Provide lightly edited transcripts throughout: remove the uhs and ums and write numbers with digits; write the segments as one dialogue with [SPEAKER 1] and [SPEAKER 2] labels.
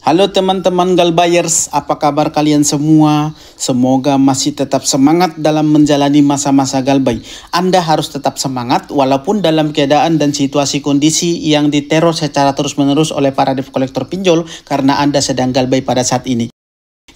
[SPEAKER 1] Halo teman-teman Galbayers, apa kabar kalian semua? Semoga masih tetap semangat dalam menjalani masa-masa Galbay. Anda harus tetap semangat walaupun dalam keadaan dan situasi kondisi yang diteror secara terus-menerus oleh para debt collector pinjol karena Anda sedang Galbay pada saat ini.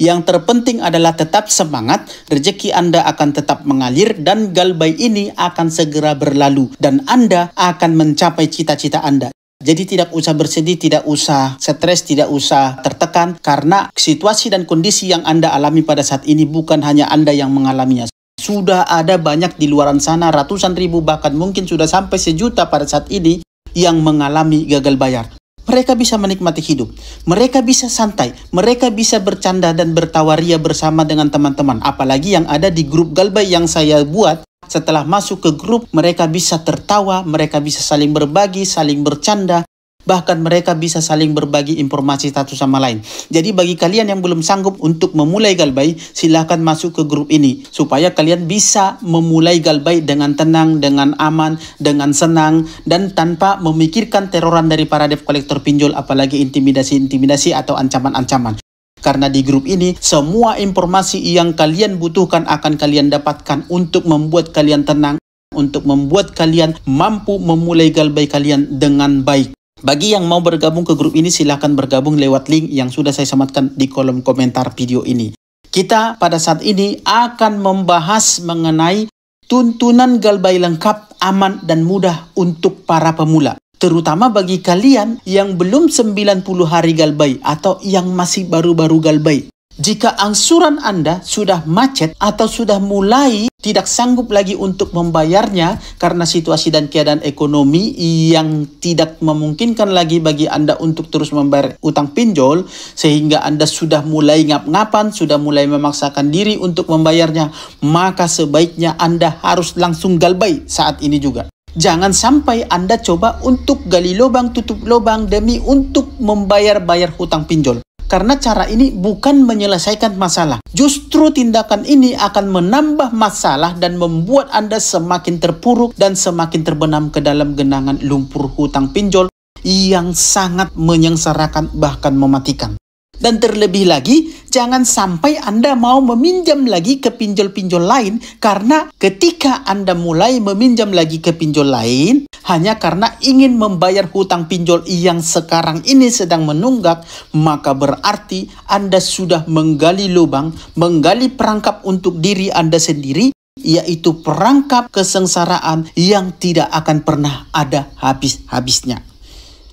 [SPEAKER 1] Yang terpenting adalah tetap semangat, rezeki Anda akan tetap mengalir dan Galbay ini akan segera berlalu dan Anda akan mencapai cita-cita Anda. Jadi tidak usah bersedih, tidak usah stres, tidak usah tertekan karena situasi dan kondisi yang Anda alami pada saat ini bukan hanya Anda yang mengalaminya. Sudah ada banyak di luar sana, ratusan ribu bahkan mungkin sudah sampai sejuta pada saat ini yang mengalami gagal bayar. Mereka bisa menikmati hidup, mereka bisa santai, mereka bisa bercanda dan bertawaria bersama dengan teman-teman. Apalagi yang ada di grup Galbay yang saya buat. Setelah masuk ke grup, mereka bisa tertawa, mereka bisa saling berbagi, saling bercanda, bahkan mereka bisa saling berbagi informasi satu sama lain. Jadi bagi kalian yang belum sanggup untuk memulai Galbay, silahkan masuk ke grup ini, supaya kalian bisa memulai Galbay dengan tenang, dengan aman, dengan senang, dan tanpa memikirkan teroran dari para debt collector pinjol, apalagi intimidasi-intimidasi atau ancaman-ancaman. Karena di grup ini, semua informasi yang kalian butuhkan akan kalian dapatkan untuk membuat kalian tenang, untuk membuat kalian mampu memulai Galbay kalian dengan baik. Bagi yang mau bergabung ke grup ini, silahkan bergabung lewat link yang sudah saya sematkan di kolom komentar video ini. Kita pada saat ini akan membahas mengenai tuntunan Galbay lengkap, aman, dan mudah untuk para pemula. Terutama bagi kalian yang belum 90 hari Galbay atau yang masih baru-baru Galbay. Jika angsuran Anda sudah macet atau sudah mulai tidak sanggup lagi untuk membayarnya karena situasi dan keadaan ekonomi yang tidak memungkinkan lagi bagi Anda untuk terus membayar utang pinjol, sehingga Anda sudah mulai ngap-ngapan, sudah mulai memaksakan diri untuk membayarnya, maka sebaiknya Anda harus langsung Galbay saat ini juga. Jangan sampai Anda coba untuk gali lubang tutup lubang demi untuk membayar-bayar hutang pinjol. Karena cara ini bukan menyelesaikan masalah. Justru tindakan ini akan menambah masalah dan membuat Anda semakin terpuruk dan semakin terbenam ke dalam genangan lumpur hutang pinjol yang sangat menyengsarakan bahkan mematikan. Dan terlebih lagi, jangan sampai Anda mau meminjam lagi ke pinjol-pinjol lain karena ketika Anda mulai meminjam lagi ke pinjol lain hanya karena ingin membayar hutang pinjol yang sekarang ini sedang menunggak, maka berarti Anda sudah menggali lubang, menggali perangkap untuk diri Anda sendiri, yaitu perangkap kesengsaraan yang tidak akan pernah ada habis-habisnya.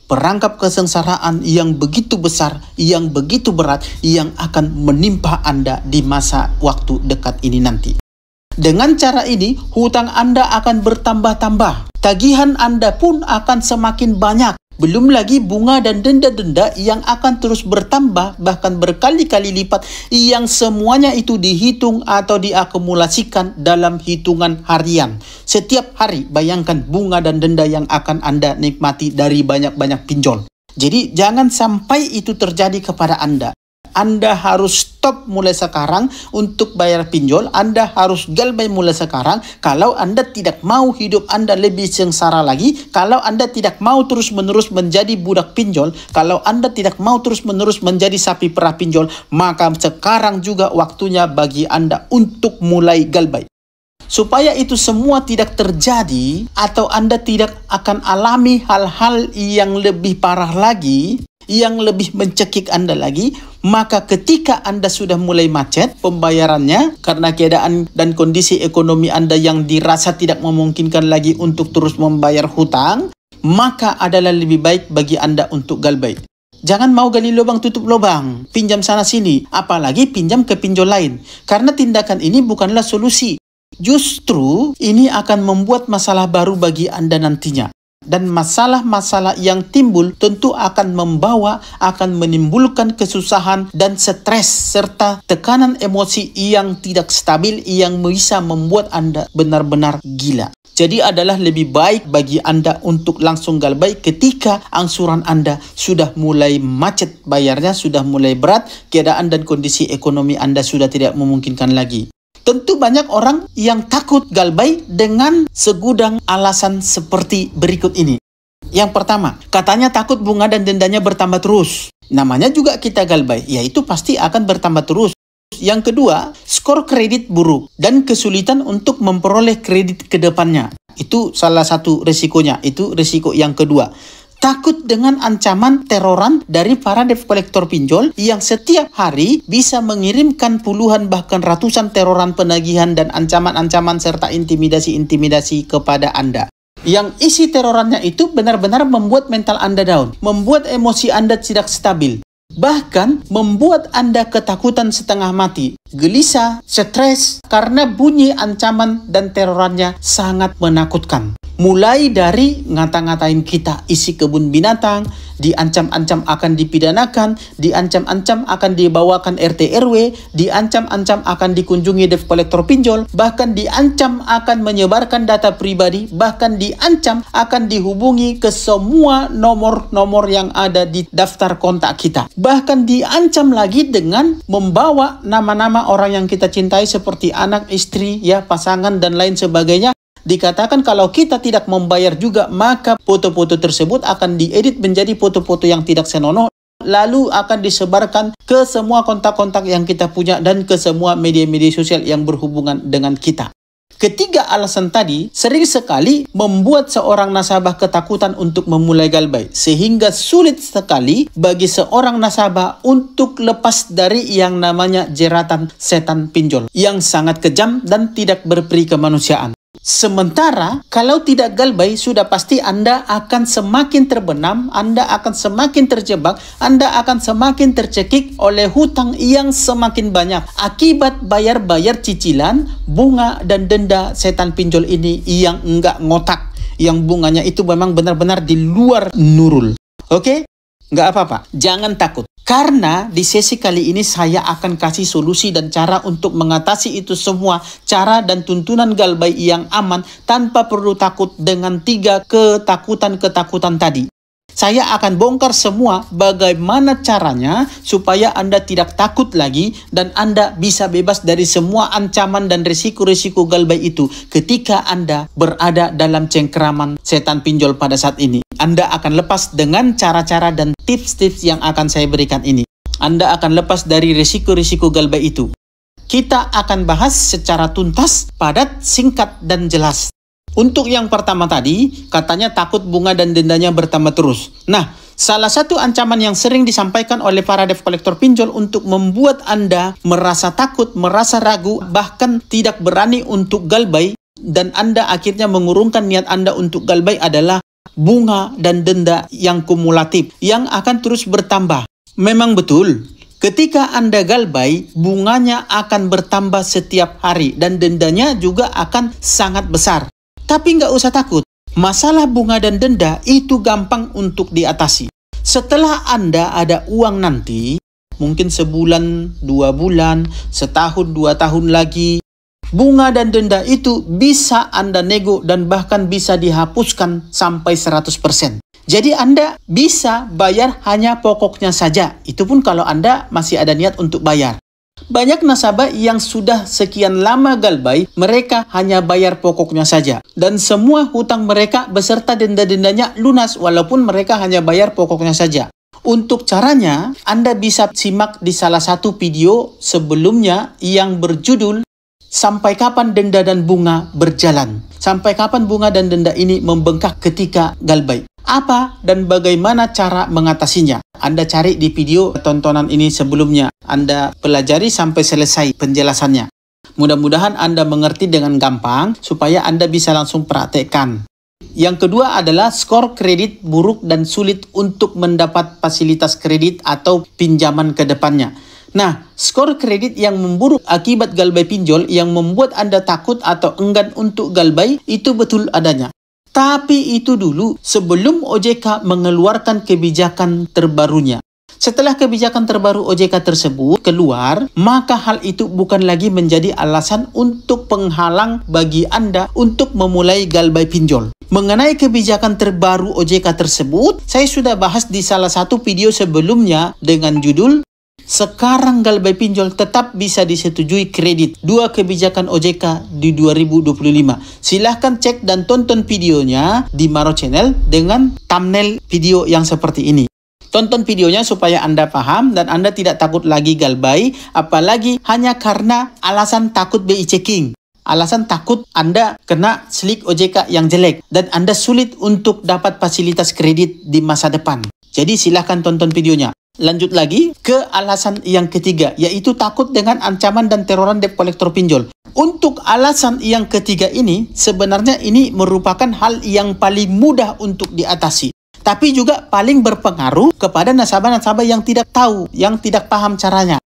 [SPEAKER 1] Perangkap kesengsaraan yang begitu besar, yang begitu berat, yang akan menimpa Anda di masa waktu dekat ini nanti. Dengan cara ini, hutang Anda akan bertambah-tambah. Tagihan Anda pun akan semakin banyak. Belum lagi bunga dan denda-denda yang akan terus bertambah, bahkan berkali-kali lipat, yang semuanya itu dihitung atau diakumulasikan dalam hitungan harian. Setiap hari, bayangkan bunga dan denda yang akan Anda nikmati dari banyak-banyak pinjol. Jadi, jangan sampai itu terjadi kepada Anda. Anda harus stop mulai sekarang untuk bayar pinjol. Anda harus Galbay mulai sekarang. Kalau Anda tidak mau hidup Anda lebih sengsara lagi, kalau Anda tidak mau terus-menerus menjadi budak pinjol, kalau Anda tidak mau terus-menerus menjadi sapi perah pinjol, maka sekarang juga waktunya bagi Anda untuk mulai Galbay. Supaya itu semua tidak terjadi atau Anda tidak akan alami hal-hal yang lebih parah lagi, yang lebih mencekik Anda lagi, maka ketika Anda sudah mulai macet pembayarannya karena keadaan dan kondisi ekonomi Anda yang dirasa tidak memungkinkan lagi untuk terus membayar hutang, maka adalah lebih baik bagi Anda untuk Galbay. Jangan mau gali lubang tutup lubang, pinjam sana sini, apalagi pinjam ke pinjol lain. Karena tindakan ini bukanlah solusi. Justru ini akan membuat masalah baru bagi Anda nantinya. Dan masalah-masalah yang timbul tentu akan menimbulkan kesusahan dan stres serta tekanan emosi yang tidak stabil yang bisa membuat Anda benar-benar gila. Jadi adalah lebih baik bagi Anda untuk langsung Galbay ketika angsuran Anda sudah mulai macet bayarnya, sudah mulai berat, keadaan dan kondisi ekonomi Anda sudah tidak memungkinkan lagi. Tentu banyak orang yang takut Galbay dengan segudang alasan seperti berikut ini. Yang pertama, katanya takut bunga dan dendanya bertambah terus. namanya juga kita galbay, yaitu pasti akan bertambah terus. Yang kedua, skor kredit buruk dan kesulitan untuk memperoleh kredit ke depannya. Itu salah satu resikonya, itu resiko yang kedua. Takut dengan ancaman teroran dari para debt collector pinjol yang setiap hari bisa mengirimkan puluhan bahkan ratusan teroran penagihan dan ancaman-ancaman serta intimidasi-intimidasi kepada Anda. Yang isi terorannya itu benar-benar membuat mental Anda down, membuat emosi Anda tidak stabil. Bahkan membuat Anda ketakutan setengah mati, gelisah, stres karena bunyi ancaman dan terorannya sangat menakutkan. Mulai dari ngata-ngatain kita isi kebun binatang, diancam-ancam akan dipidanakan, diancam-ancam akan dibawakan RT RW, diancam-ancam akan dikunjungi debt collector pinjol, bahkan diancam akan menyebarkan data pribadi, bahkan diancam akan dihubungi ke semua nomor-nomor yang ada di daftar kontak kita. Bahkan diancam lagi dengan membawa nama-nama orang yang kita cintai seperti anak, istri, ya, pasangan dan lain sebagainya. Dikatakan kalau kita tidak membayar juga, maka foto-foto tersebut akan diedit menjadi foto-foto yang tidak senonoh, lalu akan disebarkan ke semua kontak-kontak yang kita punya dan ke semua media-media sosial yang berhubungan dengan kita. Ketiga alasan tadi sering sekali membuat seorang nasabah ketakutan untuk memulai galbay, sehingga sulit sekali bagi seorang nasabah untuk lepas dari yang namanya jeratan setan pinjol yang sangat kejam dan tidak berperi kemanusiaan. Sementara kalau tidak galbay, sudah pasti Anda akan semakin terbenam, Anda akan semakin terjebak, Anda akan semakin tercekik oleh hutang yang semakin banyak akibat bayar-bayar cicilan, bunga dan denda setan pinjol ini yang enggak ngotak, yang bunganya itu memang benar-benar di luar nurul. Oke? Nggak apa-apa, jangan takut. Karena di sesi kali ini saya akan kasih solusi dan cara untuk mengatasi itu semua. Cara dan tuntunan galbay yang aman tanpa perlu takut dengan 3 ketakutan-ketakutan tadi. Saya akan bongkar semua bagaimana caranya supaya Anda tidak takut lagi dan Anda bisa bebas dari semua ancaman dan risiko-risiko galbay itu ketika Anda berada dalam cengkeraman setan pinjol pada saat ini. Anda akan lepas dengan cara-cara dan tips-tips yang akan saya berikan ini. Anda akan lepas dari risiko-risiko galbay itu. Kita akan bahas secara tuntas, padat, singkat, dan jelas. Untuk yang pertama tadi, katanya takut bunga dan dendanya bertambah terus. Nah, salah satu ancaman yang sering disampaikan oleh para debt collector pinjol untuk membuat Anda merasa takut, merasa ragu, bahkan tidak berani untuk galbay, dan Anda akhirnya mengurungkan niat Anda untuk galbay adalah bunga dan denda yang kumulatif, yang akan terus bertambah. Memang betul, ketika Anda galbay, bunganya akan bertambah setiap hari, dan dendanya juga akan sangat besar. Tapi nggak usah takut, masalah bunga dan denda itu gampang untuk diatasi. Setelah Anda ada uang nanti, mungkin sebulan, 2 bulan, setahun, 2 tahun lagi, bunga dan denda itu bisa Anda nego dan bahkan bisa dihapuskan sampai 100%. Jadi Anda bisa bayar hanya pokoknya saja, itu pun kalau Anda masih ada niat untuk bayar. Banyak nasabah yang sudah sekian lama galbay, mereka hanya bayar pokoknya saja. Dan semua hutang mereka beserta denda-dendanya lunas walaupun mereka hanya bayar pokoknya saja. Untuk caranya, Anda bisa simak di salah satu video sebelumnya yang berjudul Sampai Kapan Denda dan Bunga Berjalan. Sampai kapan bunga dan denda ini membengkak ketika galbay. Apa dan bagaimana cara mengatasinya? Anda cari di video tontonan ini sebelumnya. Anda pelajari sampai selesai penjelasannya. Mudah-mudahan Anda mengerti dengan gampang supaya Anda bisa langsung praktekkan. Yang kedua adalah skor kredit buruk dan sulit untuk mendapat fasilitas kredit atau pinjaman ke depannya. Nah, skor kredit yang memburuk akibat galbay pinjol yang membuat Anda takut atau enggan untuk galbay itu betul adanya. Tapi itu dulu sebelum OJK mengeluarkan kebijakan terbarunya. Setelah kebijakan terbaru OJK tersebut keluar, maka hal itu bukan lagi menjadi alasan untuk penghalang bagi Anda untuk memulai galbay pinjol. Mengenai kebijakan terbaru OJK tersebut, saya sudah bahas di salah satu video sebelumnya dengan judul Sekarang galbay pinjol tetap bisa disetujui kredit. 2 kebijakan OJK di 2025. Silahkan cek dan tonton videonya di Maro Channel dengan thumbnail video yang seperti ini. Tonton videonya supaya Anda paham dan Anda tidak takut lagi galbay, apalagi hanya karena alasan takut BI checking. Alasan takut Anda kena slick OJK yang jelek dan Anda sulit untuk dapat fasilitas kredit di masa depan. Jadi silahkan tonton videonya. Lanjut lagi ke alasan yang ketiga, yaitu takut dengan ancaman dan teroran debt collector pinjol. Untuk alasan yang ketiga ini, sebenarnya ini merupakan hal yang paling mudah untuk diatasi. Tapi juga paling berpengaruh kepada nasabah-nasabah yang tidak tahu, yang tidak paham caranya.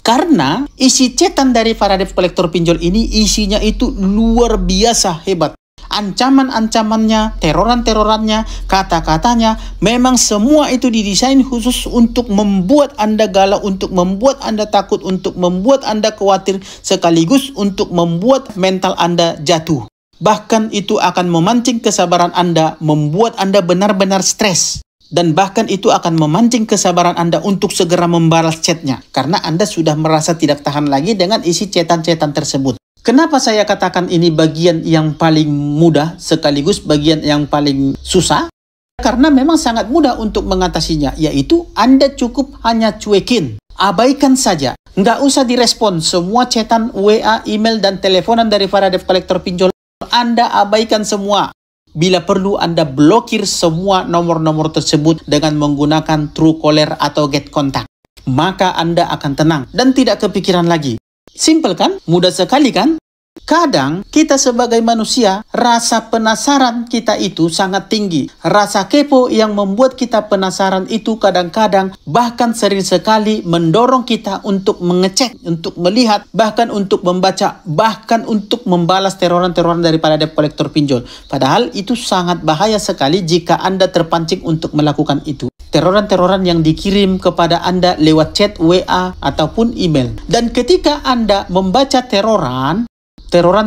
[SPEAKER 1] Karena isi chatan dari para debt collector pinjol ini isinya itu luar biasa hebat. Ancaman-ancamannya, teroran-terorannya, kata-katanya, memang semua itu didesain khusus untuk membuat Anda galau, untuk membuat Anda takut, untuk membuat Anda khawatir, sekaligus untuk membuat mental Anda jatuh. Bahkan itu akan memancing kesabaran Anda, membuat Anda benar-benar stres. Dan bahkan itu akan memancing kesabaran Anda untuk segera membalas chatnya. Karena Anda sudah merasa tidak tahan lagi dengan isi chatan-chatan tersebut. Kenapa saya katakan ini bagian yang paling mudah sekaligus bagian yang paling susah? Karena memang sangat mudah untuk mengatasinya, yaitu Anda cukup hanya cuekin. Abaikan saja. Nggak usah direspon semua chatan, WA, email, dan teleponan dari para debt collector pinjol. Anda abaikan semua. Bila perlu Anda blokir semua nomor-nomor tersebut dengan menggunakan Truecaller atau Get Contact. Maka Anda akan tenang dan tidak kepikiran lagi. Simpel kan? Mudah sekali kan? Kadang kita sebagai manusia, rasa penasaran kita itu sangat tinggi. Rasa kepo yang membuat kita penasaran itu kadang-kadang bahkan sering sekali mendorong kita untuk mengecek, untuk melihat, bahkan untuk membaca, bahkan untuk membalas teroran-teroran daripada debt collector pinjol. Padahal itu sangat bahaya sekali jika Anda terpancing untuk melakukan itu. Teroran-teroran yang dikirim kepada Anda lewat chat, WA, ataupun email. Dan ketika Anda membaca teroran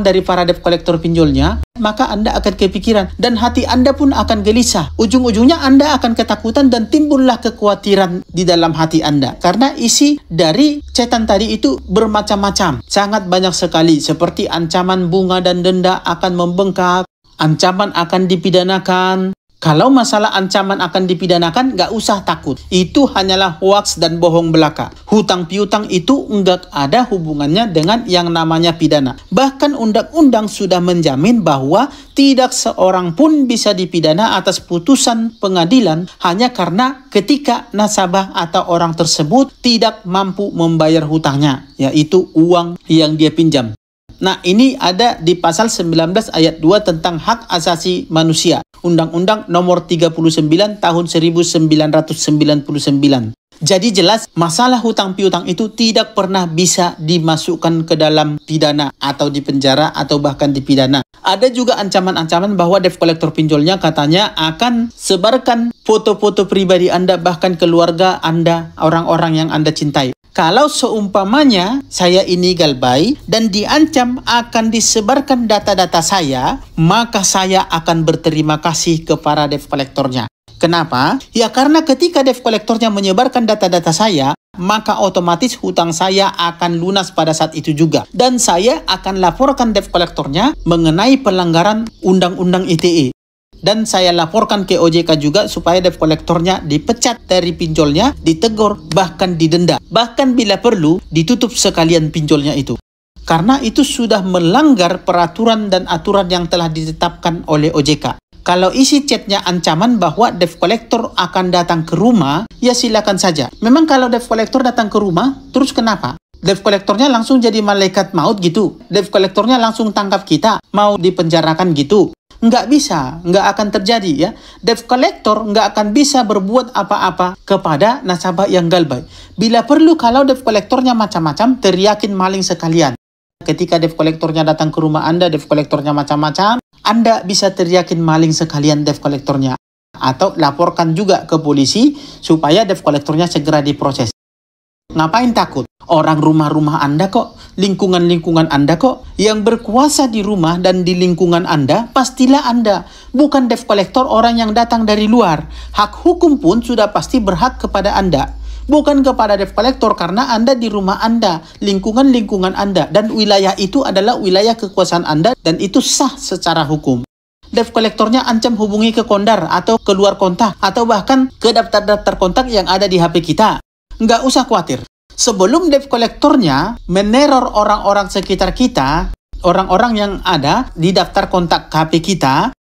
[SPEAKER 1] dari para debt collector pinjolnya, maka Anda akan kepikiran dan hati Anda pun akan gelisah. Ujung-ujungnya Anda akan ketakutan dan timbullah kekhawatiran di dalam hati Anda. Karena isi dari chatan tadi itu bermacam-macam. Sangat banyak sekali seperti ancaman bunga dan denda akan membengkak, ancaman akan dipidanakan. Kalau masalah ancaman akan dipidanakan, nggak usah takut. Itu hanyalah hoaks dan bohong belaka. Hutang piutang itu nggak ada hubungannya dengan yang namanya pidana. Bahkan undang-undang sudah menjamin bahwa tidak seorang pun bisa dipidana atas putusan pengadilan hanya karena ketika nasabah atau orang tersebut tidak mampu membayar hutangnya, yaitu uang yang dia pinjam. Nah, ini ada di pasal 19 ayat 2 tentang hak asasi manusia. Undang-Undang nomor 39 tahun 1999. Jadi jelas masalah hutang piutang itu tidak pernah bisa dimasukkan ke dalam pidana atau dipenjara atau bahkan dipidana. Ada juga ancaman-ancaman bahwa debt collector pinjolnya katanya akan sebarkan foto-foto pribadi Anda bahkan keluarga Anda, orang-orang yang Anda cintai. Kalau seumpamanya saya ini galbay dan diancam akan disebarkan data-data saya, maka saya akan berterima kasih kepada debt collectornya. Kenapa? Ya karena ketika debt collectornya menyebarkan data-data saya, maka otomatis hutang saya akan lunas pada saat itu juga. Dan saya akan laporkan debt collectornya mengenai pelanggaran Undang-Undang ITE. Dan saya laporkan ke OJK juga supaya debt collectornya dipecat dari pinjolnya, ditegur, bahkan didenda. Bahkan bila perlu, ditutup sekalian pinjolnya itu. Karena itu sudah melanggar peraturan dan aturan yang telah ditetapkan oleh OJK. Kalau isi chatnya ancaman bahwa debt collector akan datang ke rumah, ya silakan saja. Memang kalau debt collector datang ke rumah, terus kenapa? Debt collectornya langsung jadi malaikat maut gitu. Debt collectornya langsung tangkap kita, mau dipenjarakan gitu. Nggak bisa, nggak akan terjadi ya. Debt collector nggak akan bisa berbuat apa-apa kepada nasabah yang galbay. Bila perlu kalau debt collectornya macam-macam, teriakin maling sekalian. Ketika debt collectornya datang ke rumah Anda, debt collectornya macam-macam, Anda bisa teriakin maling sekalian debt collectornya. Atau laporkan juga ke polisi supaya debt collectornya segera diproses. Ngapain takut? Orang rumah-rumah Anda kok, lingkungan-lingkungan Anda kok, yang berkuasa di rumah dan di lingkungan Anda, pastilah Anda. Bukan debt collector orang yang datang dari luar. Hak hukum pun sudah pasti berhak kepada Anda. Bukan kepada debt collector karena Anda di rumah Anda, lingkungan-lingkungan Anda, dan wilayah itu adalah wilayah kekuasaan Anda dan itu sah secara hukum. debt collectornya ancam hubungi ke Kondar atau ke luar kontak atau bahkan ke daftar-daftar kontak yang ada di HP kita. Nggak usah khawatir. Sebelum debt collectornya meneror orang-orang sekitar kita, orang-orang yang ada di daftar kontak HP kita,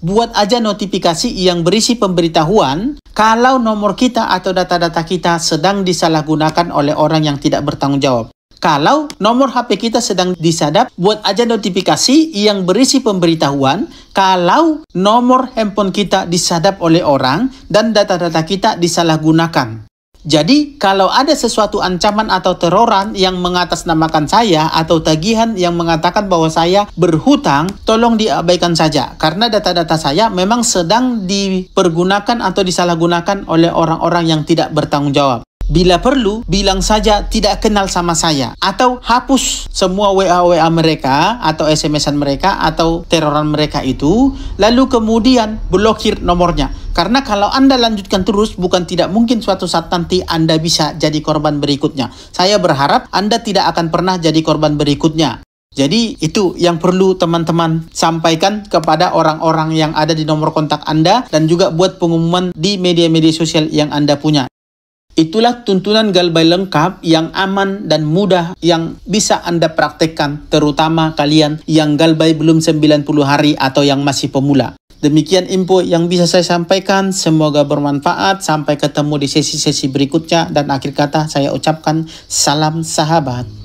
[SPEAKER 1] buat aja notifikasi yang berisi pemberitahuan kalau nomor kita atau data-data kita sedang disalahgunakan oleh orang yang tidak bertanggung jawab. Kalau nomor HP kita sedang disadap, buat aja notifikasi yang berisi pemberitahuan kalau nomor handphone kita disadap oleh orang dan data-data kita disalahgunakan. Jadi, kalau ada sesuatu ancaman atau teroran yang mengatasnamakan saya atau tagihan yang mengatakan bahwa saya berhutang, tolong diabaikan saja. Karena data-data saya memang sedang dipergunakan atau disalahgunakan oleh orang-orang yang tidak bertanggung jawab. Bila perlu, bilang saja tidak kenal sama saya. Atau hapus semua WA-WA mereka atau SMS-an mereka atau teroran mereka itu. Lalu kemudian blokir nomornya. Karena kalau Anda lanjutkan terus, bukan tidak mungkin suatu saat nanti Anda bisa jadi korban berikutnya. Saya berharap Anda tidak akan pernah jadi korban berikutnya. Jadi itu yang perlu teman-teman sampaikan kepada orang-orang yang ada di nomor kontak Anda dan juga buat pengumuman di media-media sosial yang Anda punya. Itulah tuntunan Galbay lengkap yang aman dan mudah yang bisa Anda praktekkan, terutama kalian yang Galbay belum 90 hari atau yang masih pemula. Demikian info yang bisa saya sampaikan, semoga bermanfaat. Sampai ketemu di sesi-sesi berikutnya dan akhir kata saya ucapkan salam sahabat.